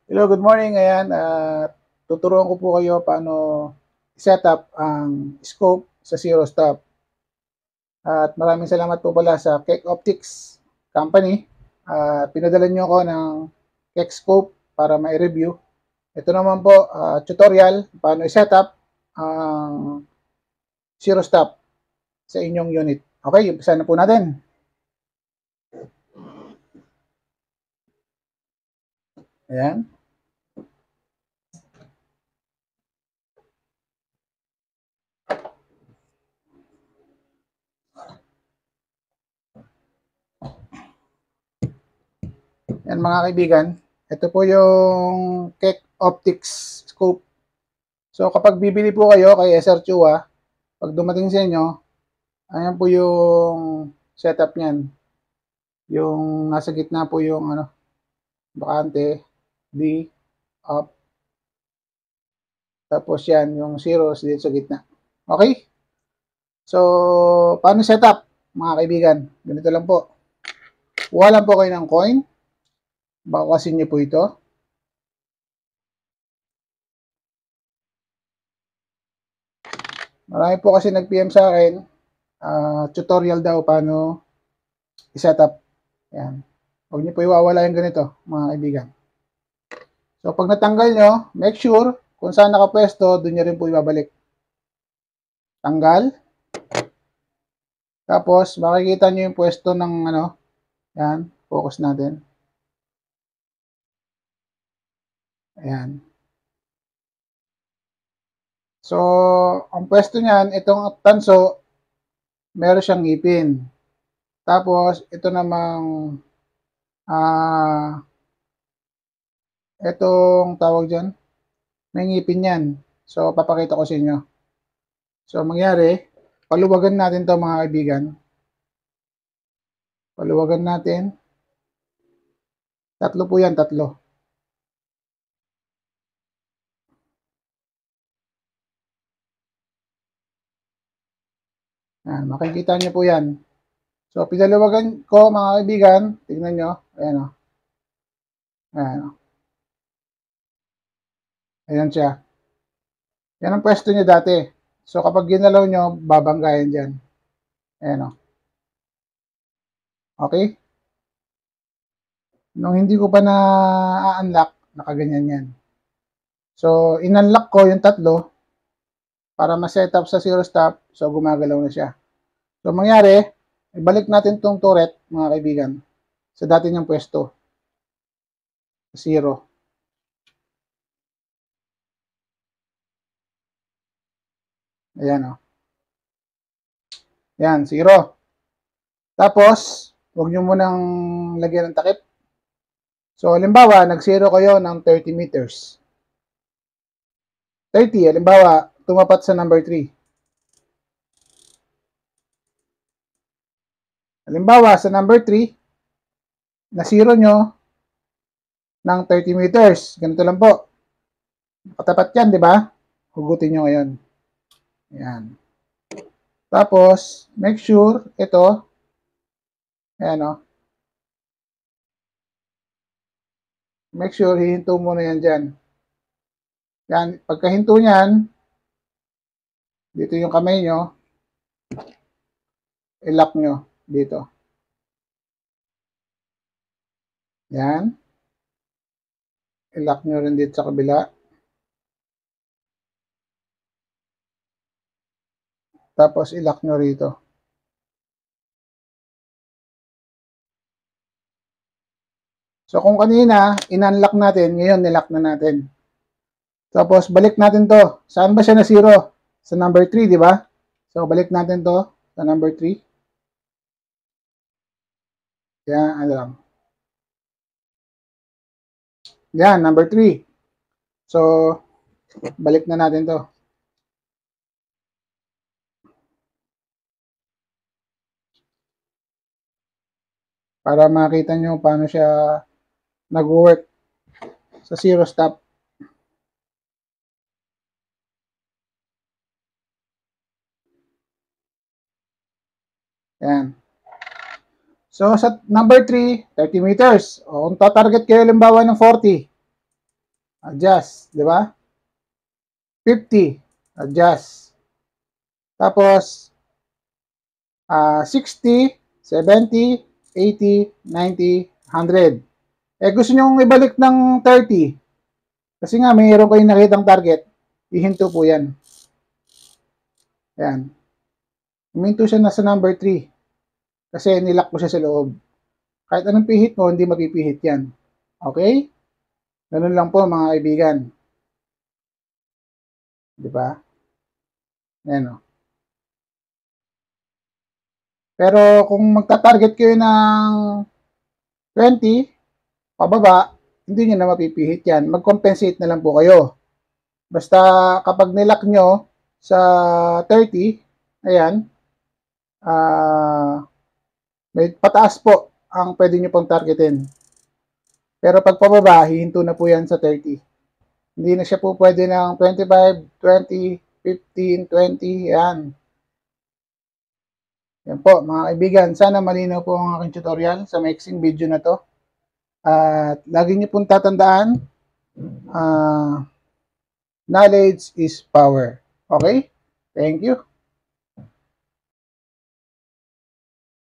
Hello, good morning. Ayan, tuturuan ko po kayo paano set up ang scope sa Zero Stop. At maraming salamat po pala sa Keck Optics Company. Pinadala niyo ako ng Keck Scope para ma-review. Ito naman po, tutorial paano i-set up ang Zero Stop sa inyong unit. Okay, umpisa na po natin. Ayan. Yan mga kaibigan, ito po yung Keck Optics Scope. So kapag bibili po kayo kay SR Chua, pag dumating sa inyo, ayan po yung setup niyan. Yung nasa gitna po yung bakante, D, up. Tapos yan, yung zeros dito sa gitna. Okay? So, paano setup, mga kaibigan? Ganito lang po. Kuha lang po kayo ng coin. Bakasin niyo po ito. Marami po kasi nag-PM sa akin, tutorial daw paano i-setup. Yan. Huwag niyo po iwawala yung ganito, mga kaibigan. So, pag natanggal nyo, make sure kung saan nakapwesto, doon nyo rin po ibabalik. Tanggal. Tapos, makikita nyo yung pwesto ng yan, focus natin. Ayan. So, ang pwesto niyan, itong tanso, meron siyang ngipin. Tapos, ito namang, itong tawag dyan, may ngipin yan. So, papakita ko sa inyo. So, mangyari, paluwagan natin to mga kaibigan. Paluwagan natin. Tatlo po yan, tatlo. Ayan, makikita nyo po yan. So, pinalawagan ko mga kaibigan. Tignan nyo. Ayan o. Ayan o. Ayan siya. Yan ang pwesto niya dati. So, kapag ginalaw nyo, babanggayan dyan. Ayan o. Okay? Nung hindi ko pa na-unlock, nakaganyan yan. So, in-unlock ko yung tatlo para ma-set up sa zero stop. So, gumagalaw na siya. So, mangyari, ibalik natin tong turret, mga kaibigan, sa dati niyang pwesto. 0. Ayan o. Ayan, 0. Tapos, huwag nyo munang lagyan ng takip. So, halimbawa, nag-0 kayo ng 30 meters. 30, halimbawa, tumapat sa number 3. Halimbawa, sa number 3, na-0 nyo ng 30 meters. Ganito lang po. Katapat yan, di ba? Hugutin nyo ngayon. Ayan. Tapos, make sure, ito, ayan o. Make sure, hihinto muna yan dyan. Yan, pagkahinto nyan, dito yung kamay nyo, i-lock nyo dito. Yan. I-lock nyo rin dito sa kabila. Tapos, i-lock nyo rito. So, kung kanina, in-unlock natin, ngayon, nilock na natin. Tapos, balik natin to. Saan ba siya na 0? Sa number 3, di ba? So, balik natin to sa number 3. Yan, ano lang. Yan, number 3. So, balik na natin to. Para makita nyo paano siya nag-work sa zero stop. Yan. So, sa number 3, 30 meters. O, kung tatarget kayo limbawa ng 40, adjust, di ba? 50, adjust. Tapos, 60, 70, 80, 90, 100. Eh, gusto nyong ibalik ng 30. Kasi nga, mayroon kayong nakitang target. Ihinto po yan. Ayan. Huminto siya na sa number 3. Kasi nilock ko siya sa loob. Kahit anong pihit mo, hindi mapipihit yan. Okay? Ganun lang po mga kaibigan. Di ba? Ayan o. Pero kung magta-target kayo ng 20, pababa, hindi nyo na mapipihit yan. Mag-compensate na lang po kayo. Basta kapag nilock nyo sa 30, ayan, may pataas po ang pwede nyo pong targetin. Pero pag pababa, hihinto na po yan sa 30. Hindi na siya po pwede ng 25, 20, 15, 20, yan. Yan po mga kaibigan, sana malinaw po ang aking tutorial sa maiksing video na to. At lagi niyo pong tatandaan, knowledge is power. Okay? Thank you.